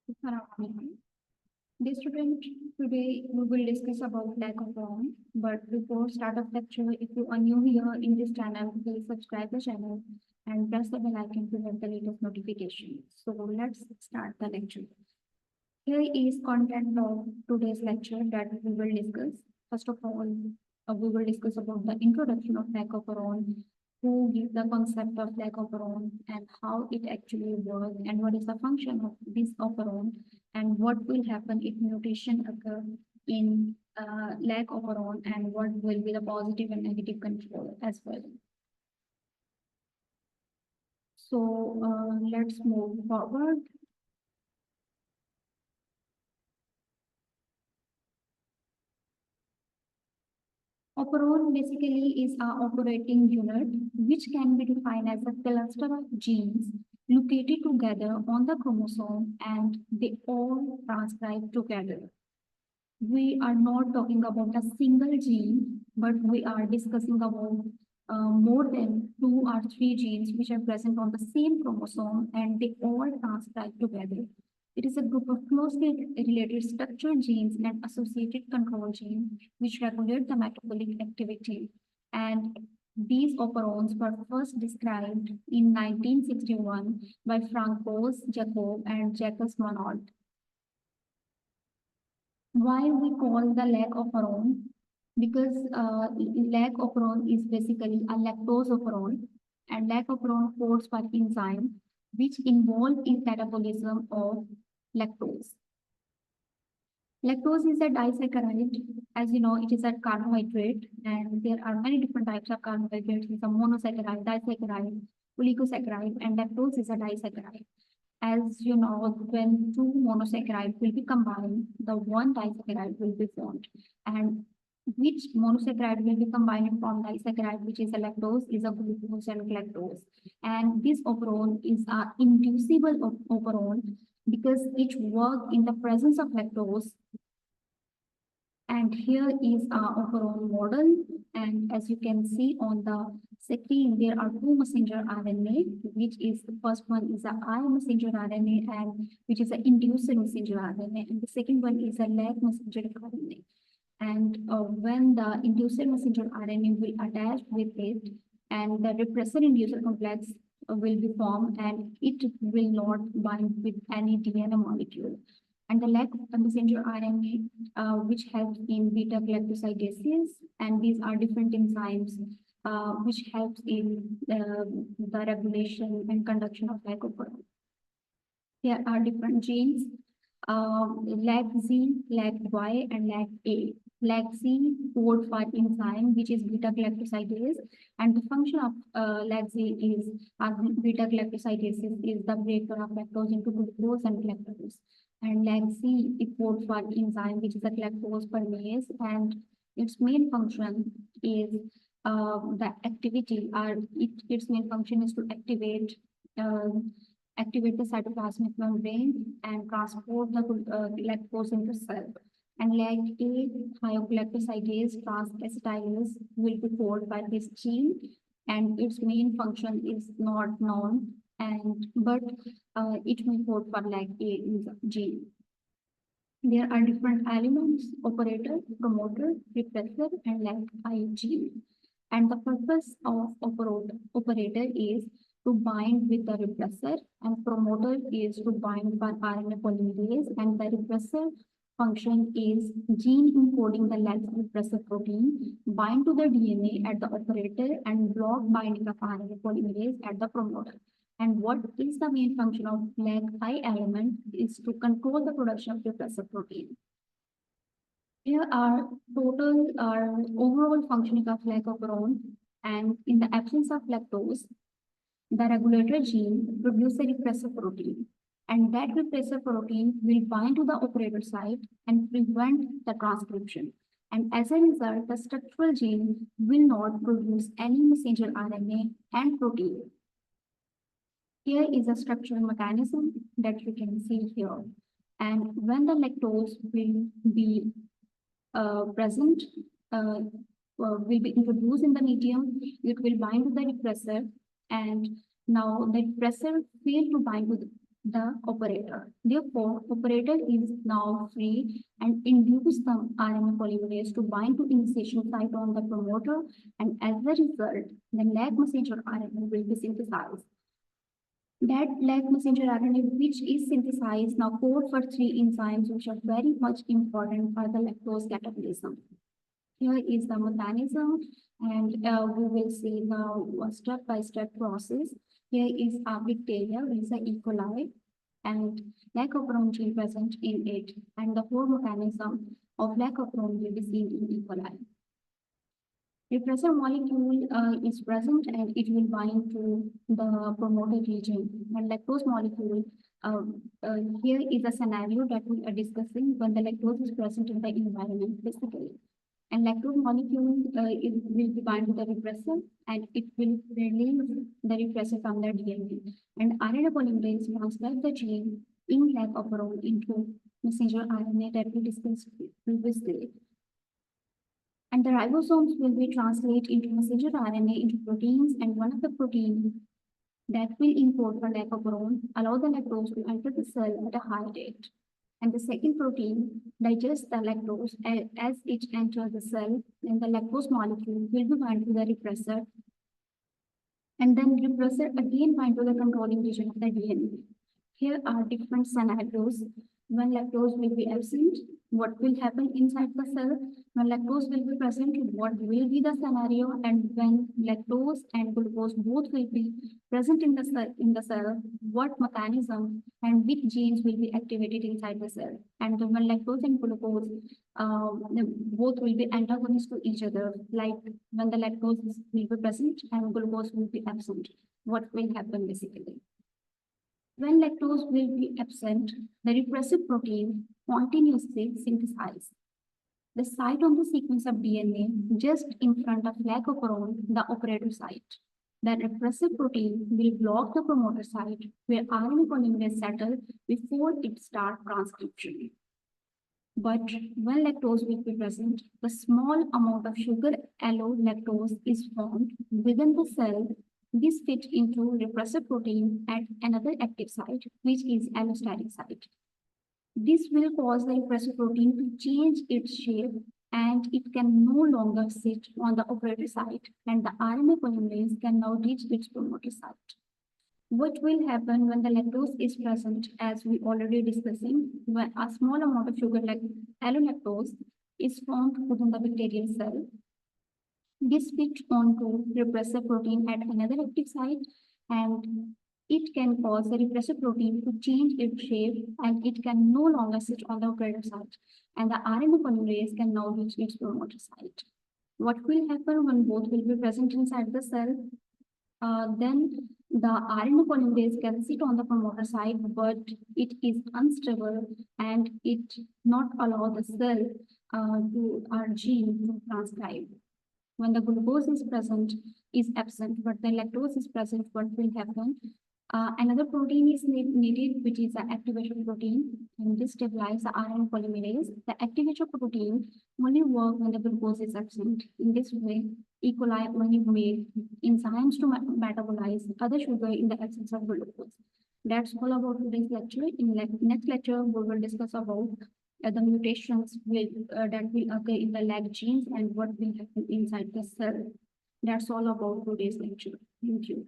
Assalamualaikum. Dear student, today we will discuss about lack of wrong. But before start of lecture, if you are new here in this channel, please subscribe the channel and press the bell icon to get the latest notification. So let's start the lecture. Here is content of today's lecture that we will discuss. First of all, we will discuss about the introduction of lack of wrong, who gives the concept of lack of wrong and how it actually works and what is the function of this operon and what will happen if mutation occur in lack of operon and what will be the positive and negative control as well. So let's move forward. Operon basically is our operating unit, which can be defined as a cluster of genes located together on the chromosome and they all transcribe together. We are not talking about a single gene, but we are discussing about more than 2 or 3 genes which are present on the same chromosome and they all transcribe together. It is a group of closely related structured genes and associated control genes which regulate the metabolic activity. And these operons were first described in 1961 by Francois Jacob and Jacques Monod. Why we call the lack of operon? Because lack operon is basically a lactose operon, and lack operon codes for enzyme which involve in catabolism of lactose. Lactose is a disaccharide. As you know, it is a carbohydrate, and there are many different types of carbohydrates. It's a monosaccharide, disaccharide, oligosaccharide, and lactose is a disaccharide. As you know, when 2 monosaccharides will be combined, the 1 disaccharide will be formed. And which monosaccharide will be combined from disaccharide, which is a lactose, is a glucose and galactose. And this operon is a inducible operon because it works in the presence of lactose. And here is our operon model. And as you can see on the screen, there are 2 messenger RNA, which is the first one is a I messenger RNA and which is an inducer messenger RNA. And the second one is a lag messenger RNA. And when the inducer messenger RNA will attach with it and the repressor inducer complex will be formed and it will not bind with any DNA molecule. And the lag messenger RNA, which helps in beta galactosidase, and these are different enzymes which helps in the regulation and conduction of glycoprotein. There are different genes, LAG-Z, LAG-Y, and LAG-A. LAG-Z code for enzyme, which is beta galactosidase, and the function of LAG-Z is beta galactosidase is the breaker of lactose into glucose and galactose. And LAG-Z is code for enzyme, which is a galactose permease, and its main function is the activity, or its main function is to activate the cytoplasmic membrane and transport the lactose into cell. And like A, thiogalactosidase transacetylase will be coded by this gene, and its main function is not known, but it may code for like A gene. There are different elements: operator, promoter, repressor, and like I gene. And the purpose of operator is to bind with the repressor, and promoter is to bind for RNA polymerase, and the repressor function is gene encoding the LAG repressor protein bind to the DNA at the operator and block binding of RNA polymerase at the promoter. And what is the main function of LAG-I element is to control the production of repressor protein. Here are total overall functioning of lack of operon, and in the absence of lactose, the regulator gene produces a repressor protein, and that repressor protein will bind to the operator site and prevent the transcription. And as a result, the structural gene will not produce any messenger RNA and protein. Here is a structural mechanism that you can see here. And when the lactose will be present, will be introduced in the medium, it will bind to the repressor, and now the repressor failed to bind the operator. Therefore, operator is now free and induce the RNA polymerase to bind to initiation site on the promoter, and as a result, the lag messenger RNA will be synthesized. That lag messenger RNA, which is synthesized, now code for three enzymes which are very much important for the lactose catabolism. Here is the mechanism, and we will see the step-by-step process. Here is a bacteria, which is a E. coli, and lack of gene present in it, and the whole mechanism of lack of will be seen in E. coli. Repressor molecule is present and it will bind to the promoter region. And lactose molecule, here is a scenario that we are discussing when the lactose is present in the environment physically. And lactose molecule will be bind to the repressor and it will release the repressor from the DNA. And RNA polymerase transfers the gene in lack of role into messenger RNA that we discussed previously. And the ribosomes will be translate into messenger RNA into proteins, and one of the proteins that will encode for lactoferrin allow the lactose to enter the cell at a high rate. And the second protein digests the lactose as it enters the cell, and the lactose molecule will be bound to the repressor, and then repressor again bind to the controlling region of the DNA. Here are different scenarios. When lactose will be absent, what will happen inside the cell? When lactose will be present, what will be the scenario? And when lactose and glucose both will be present in the cell, what mechanism and which genes will be activated inside the cell? And when lactose and glucose both will be antagonists to each other, like when the lactose will be present and glucose will be absent, what will happen basically? When lactose will be absent, the repressive protein continuously synthesizes. The site on the sequence of DNA just in front of lactoferrin, the operator site. The repressive protein will block the promoter site where RNA polymerase settles before it starts transcription. But when lactose will be present, the small amount of sugar allolactose is formed within the cell. This fits into repressive protein at another active site, which is allostatic site. This will cause the repressive protein to change its shape and it can no longer sit on the operator site, and the RNA polymerase can now reach its promoter site. What will happen when the lactose is present, as we already discussing, when a small amount of sugar like allolactose is formed within the bacterial cell. This switch onto repressor protein at another active site, and it can cause the repressor protein to change its shape and it can no longer sit on the operator site, and the RNA polymerase can now reach its promoter site. What will happen when both will be present inside the cell? Then the RNA polymerase can sit on the promoter site, but it is unstable and it not allow the cell to our gene to transcribe. When the glucose is absent, but the lactose is present, what will happen? Another protein is needed, which is the activation protein, and this stabilizes the RNA polymerase. The activation protein only works when the glucose is absent. In this way, E. coli only make enzymes to metabolize other sugar in the absence of glucose. That's all about today's lecture. In next lecture, we will discuss about the mutations that will occur in the lag genes and what will happen inside the cell. That's all about today's lecture. Thank you.